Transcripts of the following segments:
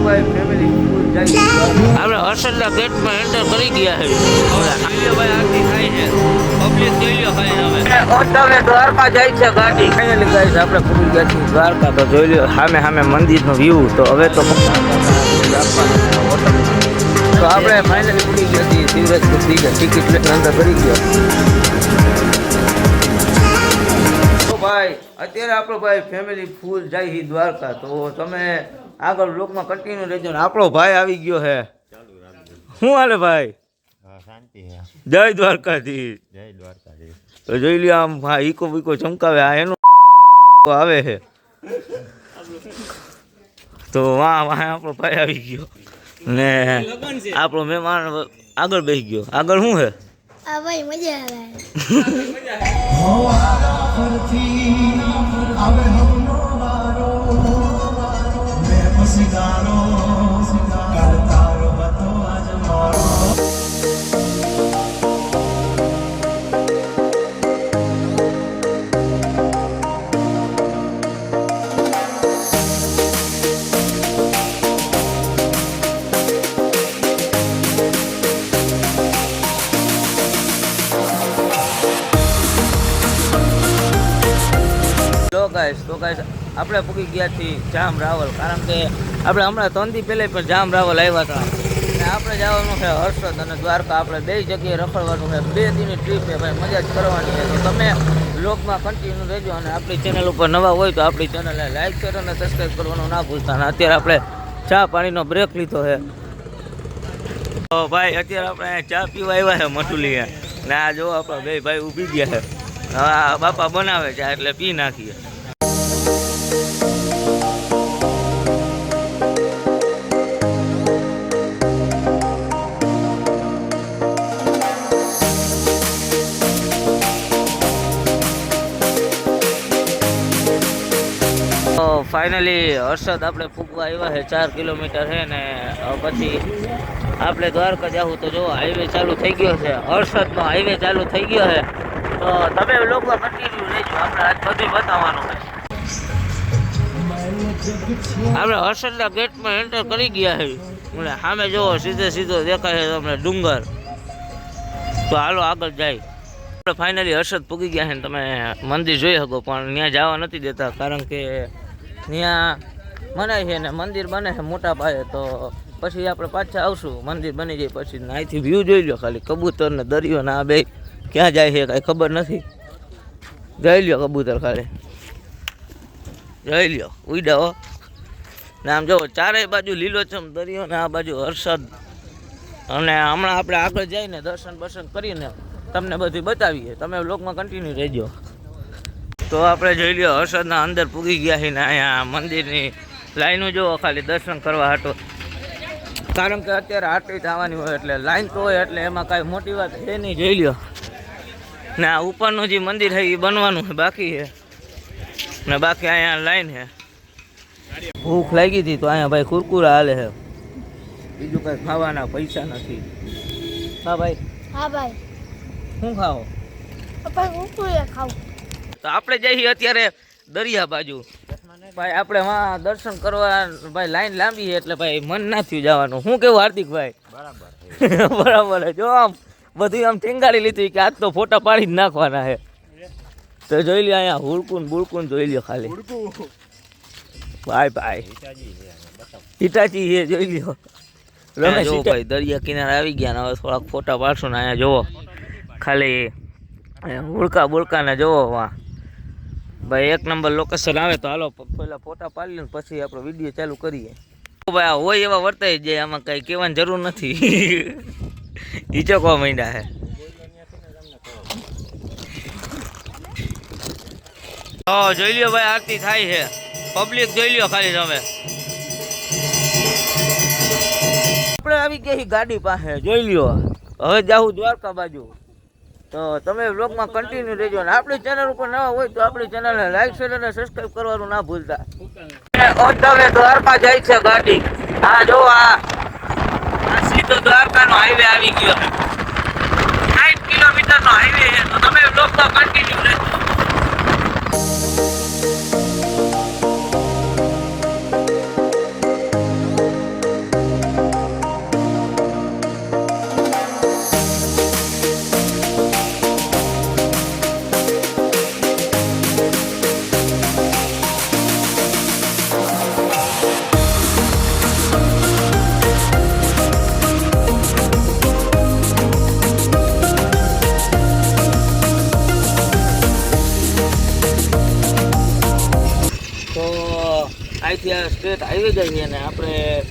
ભાઈ ફેમિલી ફૂલ જાય આપણે હર્ષદના ગેટમાં એન્ટર કરી ગયા છે ભાઈ આરતી થાય છે પબ્લિક જોઈ લો ખાલી તમે દ્વારકા જાય છે ગાડી ફાઇનલી ગાઈસ આપણે પૂરી ગયા છીએ દ્વારકા તો જોઈ લો સામે સામે મંદિરનો વ્યૂ તો હવે તો આપણે ફાઇનલી પૂરી ગયા છીએ શિવરાજપુર ટિકિટ લેટર અંદર કરી ગયો ભાઈ અત્યારે આપણો ભાઈ ફેમિલી ફૂલ જાય છે દ્વારકા તો તમે આગળ બ્લોગમાં કન્ટિન્યુ રહેજો ને આપણો ભાઈ આવી ગયો હે શું હાલે ભાઈ શાંતિ જય દ્વારકાથી તો જોઈ લ્યો આમ હા ઈકો બીકો ચમકાવે આ એનું આવે છે તો વાહ વાહ આપણો ભાઈ આવી ગયો ને આપણો મહેમાન આગળ બેસી ગયો આગળ શું છે આ ભાઈ મજા આવે તો ગાઈસ આપણે પૂકી ગયા છીએ જામ રાવલ કારણ કે આપણે હમણાં 3 દી પહેલા પણ જામ રાવલ આવ્યા હતા અને આપણે જવાનું છે હર્ષદ અને દ્વારકા આપણે બે જગ્યાએ રખડવાનું છે 2 દીની ટ્રીપ છે ભાઈ મજા જ કરવાની છે તો તમે બ્લોગમાં કન્ટિન્યુ રહેજો અને આપણી ચેનલ ઉપર નવા હોય તો આપણી ચેનલને લાઈક શેર અને સબસ્ક્રાઈબ કરવાનું ના ભૂલતા અને અત્યારે આપણે ચા પાણીનો બ્રેક લીધો છે તો ભાઈ અત્યારે આપણે ચા પીવા આવ્યા છે મટુલી ને આ જો આપણા બે ભાઈ ઊભી ગયા છે હા બાપા બનાવે છે એટલે પી નાખીએ ફાઇનલી હર્ષદ આપણે પૂગવા આવ્યા છે 4 કિલોમીટર છે ને પછી આપણે દ્વારકા જવું તો જો હાઈવે ચાલુ થઈ ગયો છે હર્ષદનો હાઈવે ચાલુ થઈ ગયો છે તો તમે લોકો કન્ટિન્યુ રહેજો આપણે આજ બધું બતાવવાનું છે આપણે હર્ષદના ગેટમાં એન્ટર કરી ગયા છે એટલે સામે જોવો સીધો દેખાય છે તમને ડુંગર તો હાલો આગળ જાય આપણે ફાઇનલી હર્ષદ પૂગી ગયા છે ને તમે મંદિર જોઈ શકો પણ ત્યાં જવા નથી દેતા કારણ કે ત્યાં મનાય છે ને મંદિર બને છે મોટા પાયે તો પછી આપણે પાછા આવશું મંદિર બની જાય પછી અહીંથી વ્યૂ જોઈ લો ખાલી કબૂતર ને દરિયો ને આ બે ક્યાં જાય છે કાંઈ ખબર નથી જોઈ લ્યો કબૂતર ખાલી જોઈ લ્યો ઉડાવો ને આમ જો ચારેય બાજુ લીલોછમ દરિયો ને આ બાજુ હર્ષદ અને હમણાં આપણે આગળ જઈને દર્શન બર્શન કરીને તમને બધું બતાવીએ તમે બ્લોગમાં કન્ટિન્યુ રહેજો તો આપણે જોઈ લ્યો હર્ષદના અંદર પૂગી ગયા છીએ ને અહીંયા મંદિરની લાઈનો જોવો ખાલી દર્શન કરવા હાટો કારણ કે અત્યારે આરતી થવાની હોય એટલે લાઈન તો હોય એટલે એમાં કાંઈ મોટી વાત છે નહીં જોઈ લ્યો ને આ ઉપરનું જે મંદિર છે એ બનવાનું છે બાકી છે ને બાકી અહીંયા લાઈન છે ભૂખ લાગી હતી તો અહીંયા ભાઈ કુરકુરા હાલે છે બીજું કાંઈ ખાવાના પૈસા નથી હા ભાઈ શું ખાઓ ખાવ તો આપણે જઈએ અત્યારે દરિયા બાજુ ભાઈ આપણે વાં દર્શન કરવા ભાઈ લાઈન લાંબી છે એટલે ભાઈ મન ના થયું જવાનું શું કેવું હાર્દિકભાઈ બરાબર જો આમ બધું આમ ઠેંગાડી લીધું કે આજ તો ફોટા પાડી જ નાખવાના છે તો જોઈ લ્યો અહીંયા હુડકુન બુડકુન જોઈ લ્યો ખાલી ભાઈ હિટાચી છે જોઈ લ્યો રમેશ ભાઈ દરિયા કિનારે આવી ગયા ને હવે થોડાક ફોટા પાડશું ને અહીંયા જોવો ખાલી હુડકા બુડકાને જોવો વાં ભાઈ એક નંબર લોકેશન આવે તો હાલો પહેલાં ફોટા પાડી લઈને પછી આપણો વિડીયો ચાલુ કરીએ ભાઈ આ હોય એવા વર્તાય જાય આમાં કંઈ કહેવાની જરૂર નથી હિચકવા માંડ્યા છે જોઈ લ્યો ભાઈ આરતી થાય છે પબ્લિક જોઈ લ્યો ખાલી તમે આપણે આવી ગયા ગાડી પાસે જોઈ લ્યો હવે જાઉં દ્વારકા બાજુ તો તમે વ્લોગમાં કન્ટિન્યુ રહેજો અને આપણી ચેનલ ઉપર નવા હોય તો આપણી ચેનલને લાઈક શેર અને સબસ્ક્રાઇબ કરવાનું ના ભૂલતા તમે દ્વારકા જાય છે ગાડી હા જો આ સીધો દ્વારકાનો હાઈવે આવી ગયો 60 કિલોમીટરનો હાઈવે છે તો તમે વ્લોગમાં કન્ટિન્યુ રહેજો અહીંયાથી આ સ્ટ્રેટ હાઈવે જઈએ અને આપણે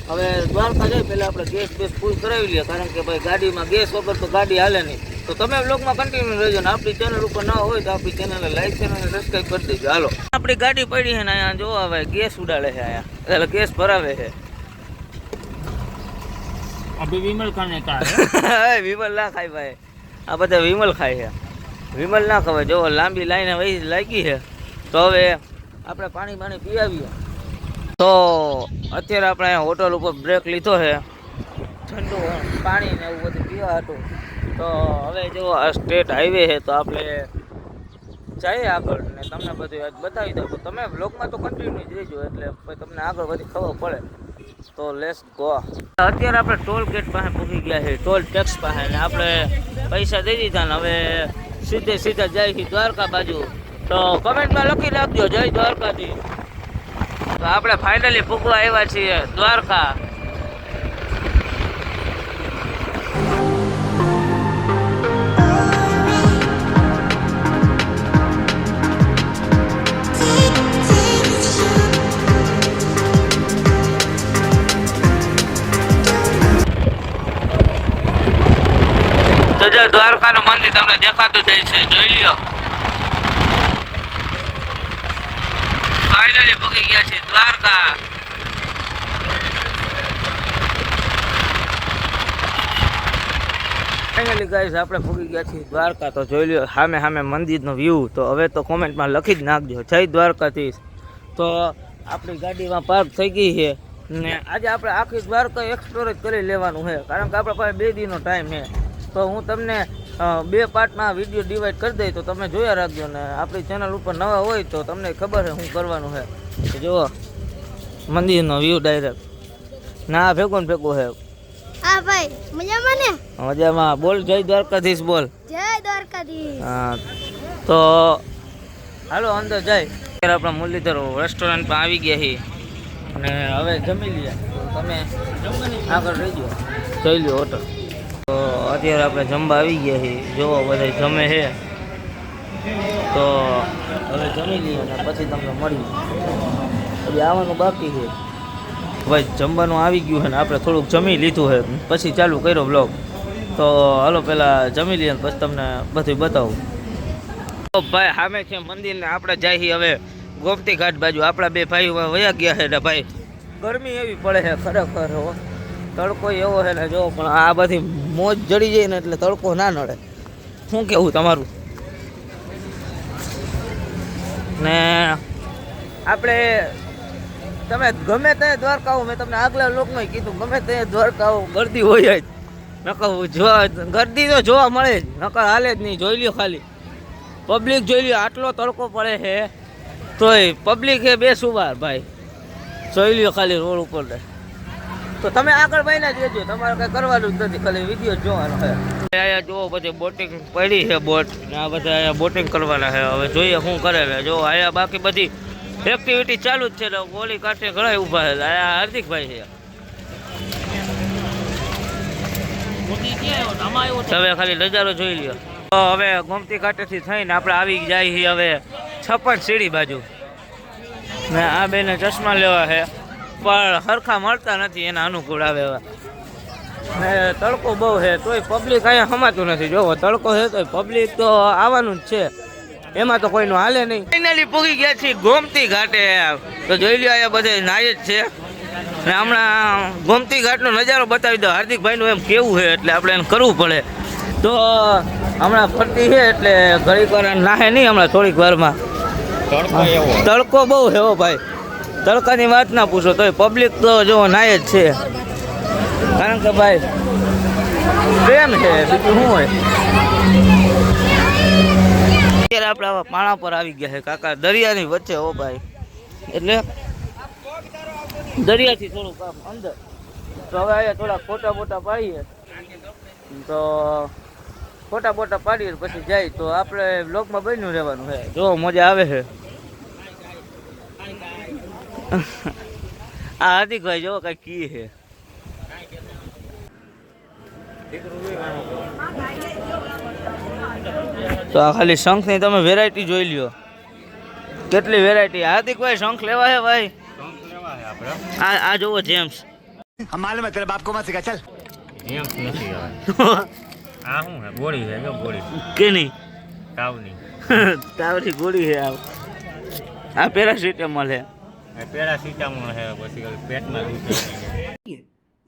હવે દ્વારકા જઈએ પહેલાં આપણે ગેસ બેસ ફૂલ કરાવી લઈએ, કારણ કે ભાઈ ગાડીમાં ગેસ વગર તો ગાડી હાલે નહીં. તો તમે બ્લોગમાં કન્ટિન્યુ રહેજો ને આપણી ચેનલ ઉપર ના હોય તો આપણી ચેનલને લાઈક છે અને સબસ્ક્રાઈબ કરી દેજો. હાલો આપણી ગાડી પડી છે ને અહીંયા જોવા ભાઈ ગેસ ઉડાડે છે, અહીંયા એટલે ગેસ ભરાવે છે. अभी विमल खाने का વિમલ ના ખાય ભાઈ, આ બધા વિમલ ખાય છે, વિમલ ના ખવાય. જો લાંબી લાઈને વહી લાગી છે. તો હવે આપણે પાણી પી આવીએ. તો અત્યારે આપણે અહીંયા હોટલ ઉપર બ્રેક લીધો છે ઠંડુ પાણી ને એવું બધું પીવા હતું. તો હવે જો આ સ્ટેટ હાઈવે છે તો આપણે જઈએ આગળ ને તમને બધું બતાવી દઉં. તો તમે બ્લોગમાં તો કન્ટિન્યુ જ રહેજો એટલે પછી તમને આગળ બધી ખબર પડે. તો લેટ્સ ગો. અત્યારે આપણે ટોલ ગેટ પાસે પહોંચી ગયા છે, ટોલ ટેક્સ પાસે, ને આપણે પૈસા દઈ દીધા ને હવે સીધા જાય છે દ્વારકા બાજુ. તો કમેન્ટમાં લખી નાખજો જય દ્વારકાથી. તો આપણે ફાઇનલી પૂગવા આવ્યા છીએ દ્વારકા. તો જો દ્વારકાનું મંદિર તમને દેખાતું જાય છે, જોઈ લ્યો. ફાઇનલી પહોંચી ગયા છે દ્વારકા. ફાઇનલી ગાઈસ આપણે પહોંચી ગયા છીએ દ્વારકા. તો જોઈ લ્યો સામે મંદિરનો વ્યૂ. તો હવે તો કોમેન્ટમાં લખી જ નાખજો જય દ્વારકાધીશ. તો આપણી ગાડીમાં પાર્ક થઈ ગઈ છે ને આજે આપણે આખી દ્વારકા એક્સપ્લોર જ કરી લેવાનું છે, કારણ કે આપણા પાસે 2 દિનનો ટાઈમ છે. તો હું તમને 2 પાર્ટમાં વિડીયો ડિવાઈડ કરી દઈ, તો તમે જોયા રાખજો. ને આપણી ચેનલ ઉપર નવા હોય તો તમને ખબર છે શું કરવાનું છે. તો જુઓ મંદિરનો વ્યૂ ડાયરેક્ટ ના ભેગો ને ભેગો છે. હા ભાઈ મજામાં ને? મજામાં. બોલ જય દ્વારકાધીશ બોલ. જય દ્વારકાધીશ. હા તો હાલો અંદર જાય. અત્યારે આપણા મુરલીધર રેસ્ટોરન્ટમાં આવી ગયા છીએ અને હવે જમી લઈએ. તમે આગળ રહીજો, જોઈ લો હોટલ. તો અત્યારે આપણે જમવા આવી ગયા છીએ, જોવો બધા જમે છે. તો હવે જમી લઈએ અને પછી તમને મળીએ. પછી આવવાનું બાકી છે ભાઈ, જમવાનું આવી ગયું છે ને આપણે થોડુંક જમી લીધું છે પછી ચાલુ કર્યો બ્લોગ. તો હાલો પહેલાં જમી લઈએ પછી તમને બધું બતાવું. તો ભાઈ સામે છે મંદિર ને આપણે જઈએ હવે ગોમતી ઘાટ બાજુ. આપણા 2 ભાઈઓ વયા ગયા છે ને ભાઈ ગરમી એવી પડે છે ખરેખર. તડકો એવો છે ને જો, પણ આ બધી મોજ જડી જાય ને એટલે તડકો ના નડે. શું કેવું તમારું? ને આપણે તમે ગમે ત્યાં દ્વારકા આવો, મેં તમને આગલા લોકમાં કીધું ગમે ત્યાં દ્વારકા આવો ગરદી હોય જ. નકર ગરદી તો જોવા મળે જ, નકર હાલે જ નહીં. જોઈ લ્યો ખાલી પબ્લિક, જોઈ લ્યો આટલો તડકો પડે છે તોય પબ્લિક છે બેસુવાર ભાઈ. જોઈ લ્યો ખાલી રોડ ઉપર. તો તમે આગળ ભાઈને જ રહેજો, તમારે કંઈ કરવાનું જ નથી, ખાલી વિડીયો જોવાનો છે. અહીંયા જુઓ બધી બોટિંગ પડી છે, બોટ ને આ બધા અહીંયા બોટિંગ કરવાના છે. હવે જોઈએ શું કરે છે. જો અહીંયા બાકી બધી એક્ટિવિટી ચાલુ જ છે. ગોળી કાંઠે ઘણા ઊભા છે. અહીંયા હાર્દિકભાઈ છે. તમે ખાલી નજારો જોઈ લ્યો. તો હવે ગોમતી ઘાટેથી થઈને આપણે આવી જાય છીએ હવે 56 સીડી બાજુ. ને આ બેને ચશ્મા લેવા છે પણ સરખા મળતા નથી, એના અનુકૂળ આવે એવા. ને તડકો બહુ છે તોય પબ્લિક અહીંયા સમાતું નથી. જોવો તડકો છે તોય પબ્લિક તો આવવાનું જ છે, એમાં તો કોઈનું હાલે નહીં. ફાઇનલી પૂગી ગયા છીએ ગોમતી ઘાટે. તો જોઈ લ્યો અહીંયા બધે નાય જ છે. ને હમણાં ગોમતી ઘાટનો નજારો બતાવી દો. હાર્દિકભાઈનું એમ કેવું છે એટલે આપણે એને કરવું પડે. તો હમણાં ફરતી છે એટલે ઘડીક વાર નાહે નહીં હમણાં થોડીક વારમાં. તડકો બહુ છે હો ભાઈ, તડકાની વાત ના પૂછો. તોય પબ્લિક તો જો નાય જ છે, કારણ કે ભાઈ પ્રેમ છે, બીજું શું હોય. અત્યારે આપણે આવા પાણા પર આવી ગયા છે કાકા, દરિયાની વચ્ચે હો ભાઈ. એટલે દરિયાથી થોડુંક આમ અંદર. તો હવે અહીંયા થોડા ફોટા બોટા પાડીએ. તો ફોટા બોટા પાડીએ પછી જાય. તો આપણે બ્લોગમાં બન્યું રહેવાનું છે. જો મજા આવે છે. આ હાર્દિકભાઈ જો કઈ કી છે. તો આ ખાલી શંખની તમે વેરાયટી જોઈ લ્યો, કેટલી વેરાયટી. હાર્દિકભાઈ શંખ લેવા છે ભાઈ? આપણો આ જોવો જેમ્સ हम मालूम है तेरे बाप को मत सिखा चल એમ નથી હવે આ શું હે ગોળી છે જો ગોળી કે નહીં તાવની તાવડી ગોળી છે આ પેરાસિટામોલ છે એ પેરાસિટામોલ છે પછી ઓલી પેટમાં દુખે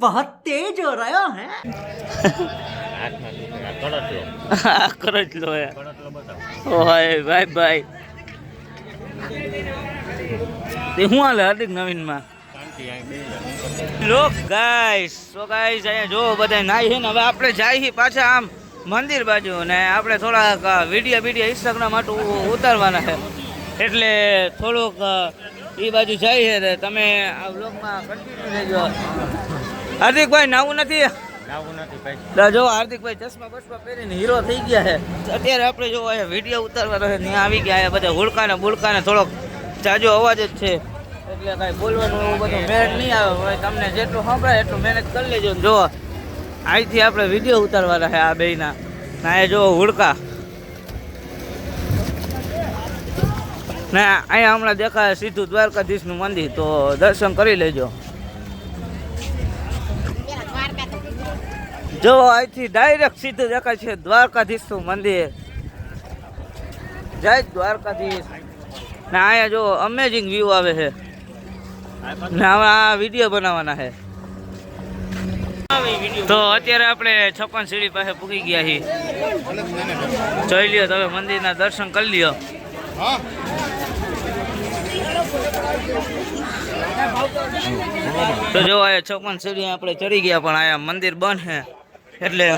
बहुत तेज हो रहा है હાથમાં દુખે આ કડટલો આ કરટલો હે કડટલો બતાવો ઓય ભાઈ ભાઈ તે હું હાલે હાર્દિક નવીનમાં શાંતિ અહીં બેસી લોક ગાઈસ અહીંયા જો બધા નાઈ છે ને હવે આપણે જાય પાછા આમ મંદિર બાજુ ને આપણે થોડાક વિડીયો ઇન્સ્ટાગ્રામ માટે ઉતારવાના છે એટલે થોડુંક એ બાજુ જાય છે તમે આ વ્લોગમાં કન્ટિન્યુ રહેજો હાર્દિકભાઈ નાવું નથી લાવવું નથી ભાઈ જો હાર્દિકભાઈ ચશ્મા બસમાં પહેરીને હીરો થઈ ગયા છે અત્યારે આપણે જો અહીંયા વિડીયો ઉતારવાનો છે ત્યાં આવી ગયા છે બધા હુડકાને બુડકાને થોડોક જાજો અવાજ જ છે એટલે કાંઈ બોલવાનું એવું બધું મેળ નહીં આવે હવે તમને જેટલું સંભળાય એટલું મહેનત કરી લેજો ને જો અહીંથી આપણે વિડીયો ઉતારવાના છે આ બેયના ના એ જો હુડકા ને અહીંયા હમણાં દેખાય સીધું દ્વારકાધીશનું મંદિર તો દર્શન કરી લેજો જો અહીંથી ડાયરેક્ટ સીધું દેખાય છે દ્વારકાધીશનું મંદિર જય દ્વારકાધીશ ને અહીંયા જો અમેઝિંગ વ્યૂ આવે છે ને હવે આ વિડીયો બનાવવાના છે તો અત્યારે આપણે 56 સીડી પાસે પૂગી ગયા છીએ જોઈ લ્યો તમે મંદિરના દર્શન કરી લ્યો તો જો આ 56 સીડી આપણે ચડી ગયા પણ આયા મંદિર બંધ છે એટલે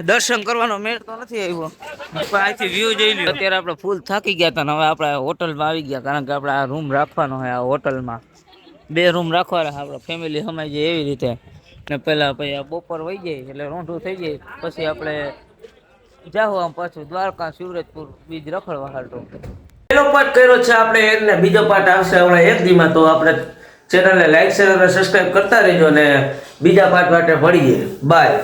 દર્શન કરવાનો મેળ તો નથી આવ્યો પણ અહીંથી વ્યૂ જોઈ લ્યો અત્યારે આપણે ફૂલ થાકી ગયા હતા ને હવે આપણે હોટલમાં આવી ગયા કારણ કે આપણે આ રૂમ રાખવાનો છે આ હોટલમાં 2 રૂમ રાખવાના આપણે ફેમિલી સમાઈ જાય એવી રીતે ને પહેલાં પછી આ બપોર વહી જાય એટલે રોંઢું થઈ જાય પછી આપણે જાઓ આમ પાછું દ્વારકા શિવરાજપુર બીજ રખડવા હાટું પહેલો પાર્ટ કર્યો છે આપણે એટલે બીજો પાર્ટ આવશે હમણાં 1 દીમાં તો આપણે ચેનલને લાઈક શેર અને સબસ્ક્રાઈબ કરતા રહેજો ને બીજા પાર્ટ માટે મળીએ બાય